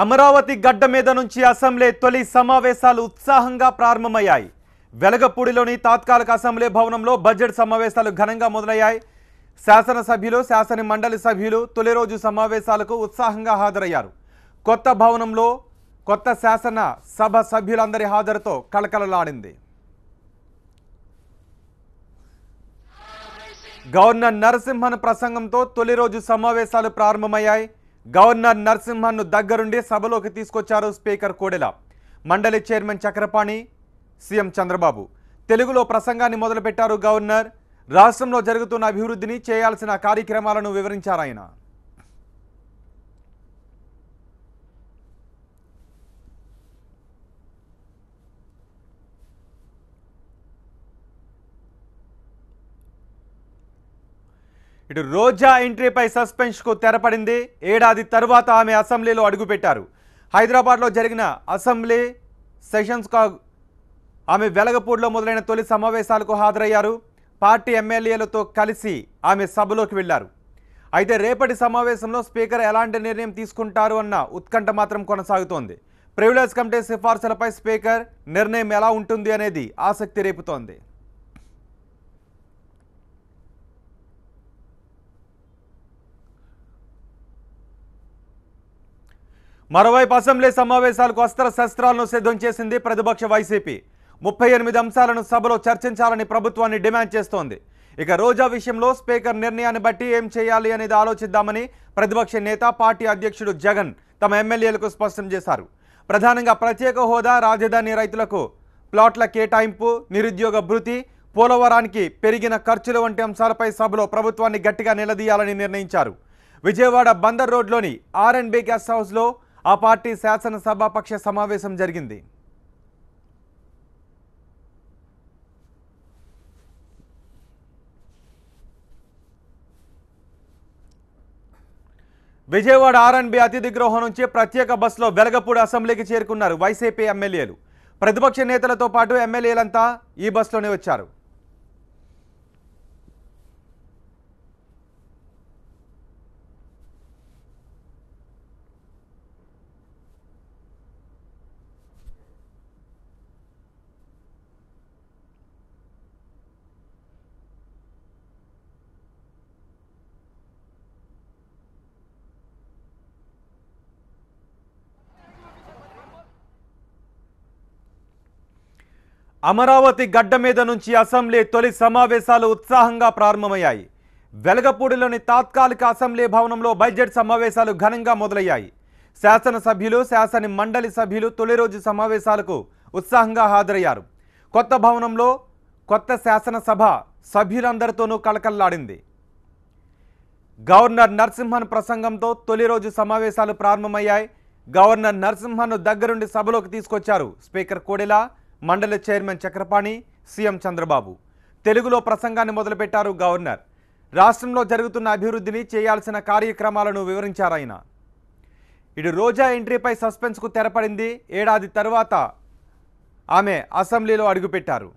అమరావతి గడ్డ మీద నుంచి అసెంబ్లీ తొలి సమావేశాలు ఉత్సాహంగా ప్రారంభమయ్యాయి. వెలగపూడిలోని తాత్కాలిక అసెంబ్లీ భవనంలో బడ్జెట్ సమావేశాలు ఘనంగా మొదలయ్యాయి. శాసనసభ్యులు, శాసన మండలి సభ్యులు తొలి రోజు సమావేశాలకు ఉత్సాహంగా హాజరయ్యారు. కొత్త భవనంలో కొత్త శాసన సభ సభ్యులందరి హాజరుతో కలకలలాడింది. గవర్నర్ నరసింహన్ ప్రసంగంతో తొలి రోజు సమావేశాలు ప్రారంభమయ్యాయి. గవర్నర్ నరసింహన్ను దగ్గరుండి సభలోకి తీసుకొచ్చారు స్పీకర్ కోడెల. మండలి చైర్మన్ చక్రపాణి, సీఎం చంద్రబాబు తెలుగులో ప్రసంగాన్ని మొదలుపెట్టారు. గవర్నర్ రాష్ట్రంలో జరుగుతున్న అభివృద్ధిని, చేయాల్సిన కార్యక్రమాలను వివరించారు. ఆయన ఇటు రోజా ఎంట్రీపై సస్పెన్స్కు తెరపడింది. ఏడాది తర్వాత ఆమె అసెంబ్లీలో అడుగుపెట్టారు. హైదరాబాద్లో జరిగిన అసెంబ్లీ సెషన్స్ ఆమె వెలగపూడిలో మొదలైన తొలి సమావేశాలకు హాజరయ్యారు. పార్టీ ఎమ్మెల్యేలతో కలిసి ఆమె సభలోకి వెళ్లారు. అయితే రేపటి సమావేశంలో స్పీకర్ ఎలాంటి నిర్ణయం తీసుకుంటారు అన్న ఉత్కంఠ మాత్రం కొనసాగుతోంది. ప్రివిలేజ్ కమిటీ సిఫార్సులపై స్పీకర్ నిర్ణయం ఎలా ఉంటుంది అనేది ఆసక్తి రేపుతోంది. మరోవైపు అసెంబ్లీ సమావేశాలకు అస్త్ర శస్త్రాలను సిద్ధం చేసింది ప్రతిపక్ష వైసీపీ. 38 అంశాలను సభలో చర్చించాలని ప్రభుత్వాన్ని డిమాండ్ చేస్తోంది. ఇక రోజా విషయంలో స్పీకర్ నిర్ణయాన్ని బట్టి ఏం చేయాలి అనేది ఆలోచిద్దామని ప్రతిపక్ష నేత, పార్టీ అధ్యక్షుడు జగన్ తమ ఎమ్మెల్యేలకు స్పష్టం చేశారు. ప్రధానంగా ప్రత్యేక హోదా, రాజధాని రైతులకు ప్లాట్ల కేటాయింపు, నిరుద్యోగ భృతి, పోలవరానికి పెరిగిన ఖర్చులు వంటి అంశాలపై సభలో ప్రభుత్వాన్ని గట్టిగా నిలదీయాలని నిర్ణయించారు. విజయవాడ బందర్ రోడ్లోని R&B గెస్ట్ హౌస్లో ఆ పార్టీ శాసనసభాపక్ష సమావేశం జరిగింది. విజయవాడ R&B అతిథి గృహం నుంచి ప్రత్యేక బస్సులో వెలగపూడి అసెంబ్లీకి చేరుకున్నారు వైసీపీ ఎమ్మెల్యేలు. ప్రతిపక్ష నేతలతో పాటు ఎమ్మెల్యేలంతా ఈ బస్సులోనే వచ్చారు. అమరావతి గడ్డ మీద నుంచి అసెంబ్లీ తొలి సమావేశాలు ఉత్సాహంగా ప్రారంభమయ్యాయి. వెలగపూడిలోని తాత్కాలిక అసెంబ్లీ భవనంలో బడ్జెట్ సమావేశాలు ఘనంగా మొదలయ్యాయి. శాసనసభ్యులు, శాసన మండలి సభ్యులు తొలి రోజు సమావేశాలకు ఉత్సాహంగా హాజరయ్యారు. కొత్త భవనంలో కొత్త శాసనసభ సభ్యులందరితోనూ కలకల్లాడింది. గవర్నర్ నరసింహన్ ప్రసంగంతో తొలి రోజు సమావేశాలు ప్రారంభమయ్యాయి. గవర్నర్ నరసింహన్ను దగ్గరుండి సభలోకి తీసుకొచ్చారు స్పీకర్ కోడెల, మండలి చైర్మన్ చక్రపాణి, సీఎం చంద్రబాబు తెలుగులో ప్రసంగాన్ని మొదలుపెట్టారు. గవర్నర్ రాష్ట్రంలో జరుగుతున్న అభివృద్ధిని, చేయాల్సిన కార్యక్రమాలను వివరించారు. ఆయన ఇటు రోజా ఎంట్రీపై సస్పెన్స్కు తెరపడింది. ఏడాది తర్వాత ఆమె అసెంబ్లీలో అడుగుపెట్టారు.